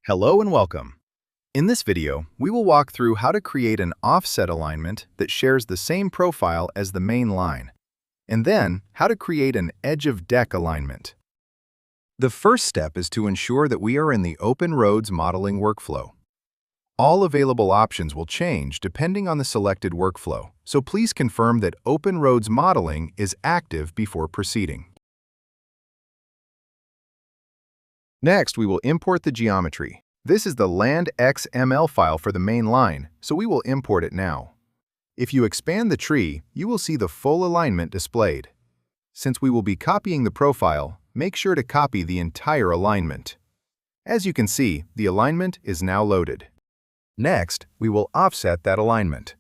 Hello and welcome. In this video, we will walk through how to create an offset alignment that shares the same profile as the main line, and then how to create an edge of deck alignment. The first step is to ensure that we are in the OpenRoads Modeling workflow. All available options will change depending on the selected workflow, so please confirm that OpenRoads Modeling is active before proceeding. Next, we will import the geometry. This is the LandXML file for the main line, so we will import it now. If you expand the tree, you will see the full alignment displayed. Since we will be copying the profile, make sure to copy the entire alignment. As you can see, the alignment is now loaded. Next, we will offset that alignment.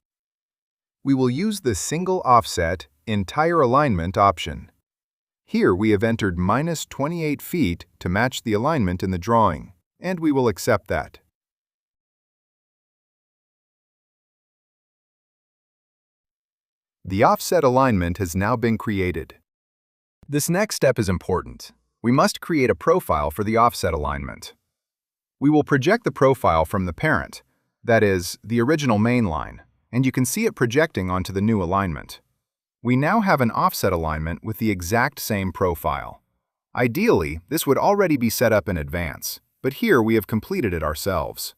We will use the Single Offset Entire Alignment option. Here we have entered -28 feet to match the alignment in the drawing, and we will accept that. The offset alignment has now been created. This next step is important. We must create a profile for the offset alignment. We will project the profile from the parent, that is, the original main line, and you can see it projecting onto the new alignment. We now have an offset alignment with the exact same profile. Ideally, this would already be set up in advance, but here we have completed it ourselves.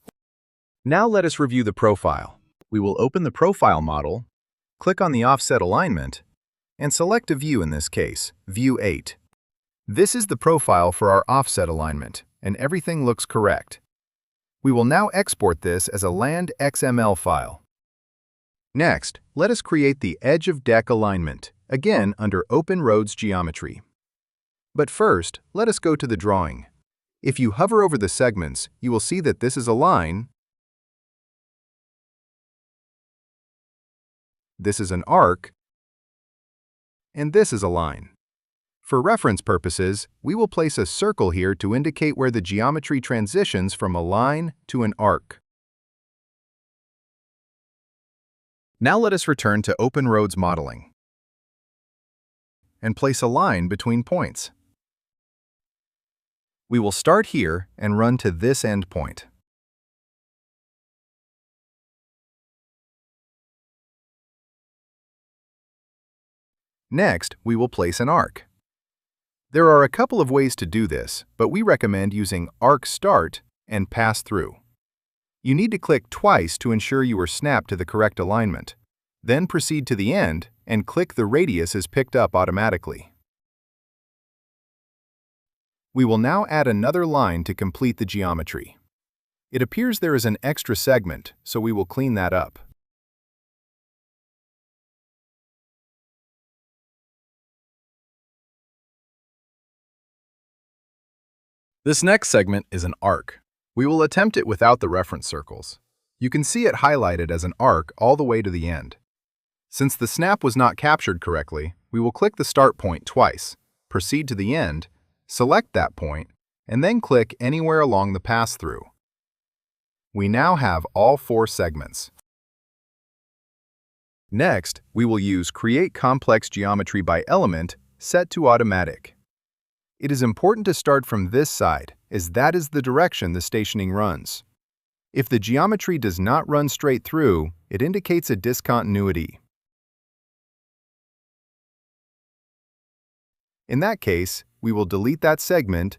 Now let us review the profile. We will open the profile model, click on the offset alignment, and select a view, in this case, View 8. This is the profile for our offset alignment, and everything looks correct. We will now export this as a LandXML file. Next, let us create the edge of deck alignment, again under OpenRoads Geometry. But first, let us go to the drawing. If you hover over the segments, you will see that this is a line, this is an arc, and this is a line. For reference purposes, we will place a circle here to indicate where the geometry transitions from a line to an arc. Now let us return to OpenRoads Modeling and place a line between points. We will start here and run to this endpoint. Next, we will place an arc. There are a couple of ways to do this, but we recommend using Arc Start and Pass Through. You need to click twice to ensure you are snapped to the correct alignment. Then proceed to the end and click the radius is picked up automatically. We will now add another line to complete the geometry. It appears there is an extra segment, so we will clean that up. This next segment is an arc. We will attempt it without the reference circles. You can see it highlighted as an arc all the way to the end. Since the snap was not captured correctly, we will click the start point twice, proceed to the end, select that point, and then click anywhere along the pass-through. We now have all 4 segments. Next, we will use Create Complex Geometry by Element set to Automatic. It is important to start from this side, as that is the direction the stationing runs. If the geometry does not run straight through, it indicates a discontinuity. In that case, we will delete that segment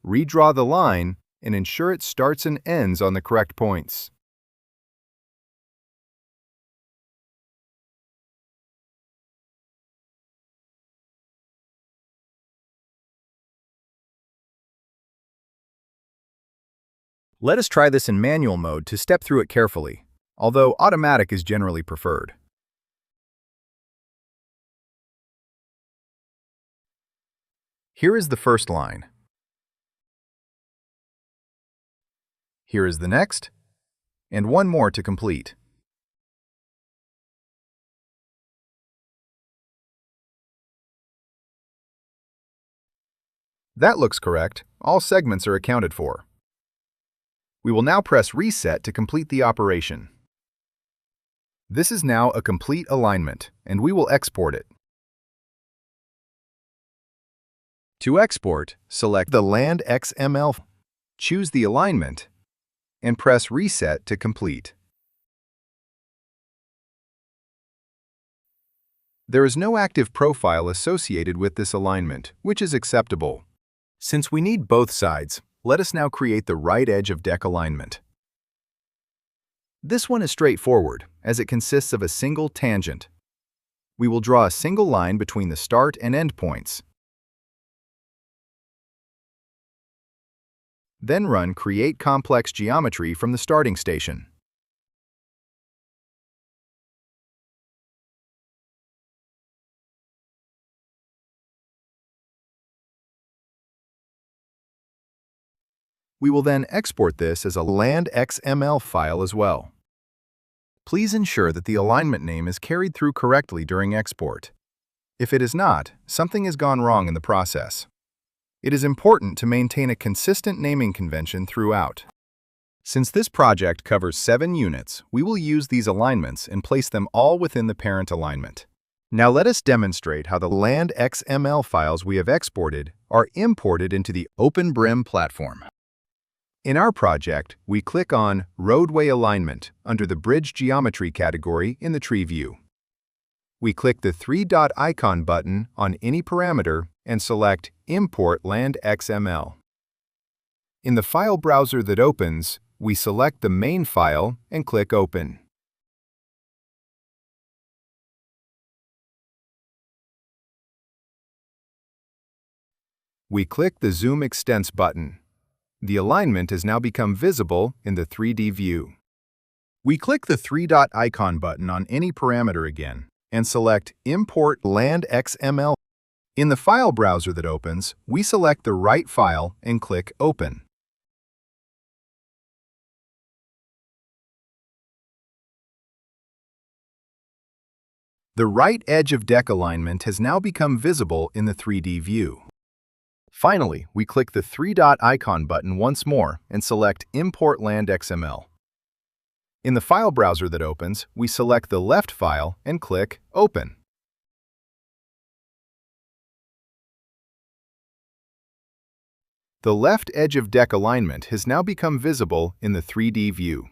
redraw the line, and ensure it starts and ends on the correct points. Let us try this in manual mode to step through it carefully, although automatic is generally preferred. Here is the first line. Here is the next, and one more to complete. That looks correct. All segments are accounted for. We will now press Reset to complete the operation. This is now a complete alignment, and we will export it. To export, select the LandXML, choose the alignment, and press Reset to complete. There is no active profile associated with this alignment, which is acceptable. Since we need both sides, let us now create the right edge of deck alignment. This one is straightforward, as it consists of a single tangent. We will draw a single line between the start and end points. Then run Create Complex Geometry from the starting station. We will then export this as a LandXML file as well. Please ensure that the alignment name is carried through correctly during export. If it is not, something has gone wrong in the process. It is important to maintain a consistent naming convention throughout. Since this project covers 7 units, we will use these alignments and place them all within the parent alignment. Now let us demonstrate how the LandXML files we have exported are imported into the OpenBrIM platform. In our project, we click on Roadway Alignment under the Bridge Geometry category in the tree view. We click the 3-dot icon button on any parameter and select Import LandXML. In the file browser that opens, we select the main file and click Open. We click the Zoom Extents button. The alignment has now become visible in the 3D view. We click the 3-dot icon button on any parameter again and select Import LandXML. In the file browser that opens, we select the right file and click Open. The right edge of deck alignment has now become visible in the 3D view. Finally, we click the 3-dot icon button once more and select Import LandXML. In the file browser that opens, we select the left file and click Open. The left edge of deck alignment has now become visible in the 3D view.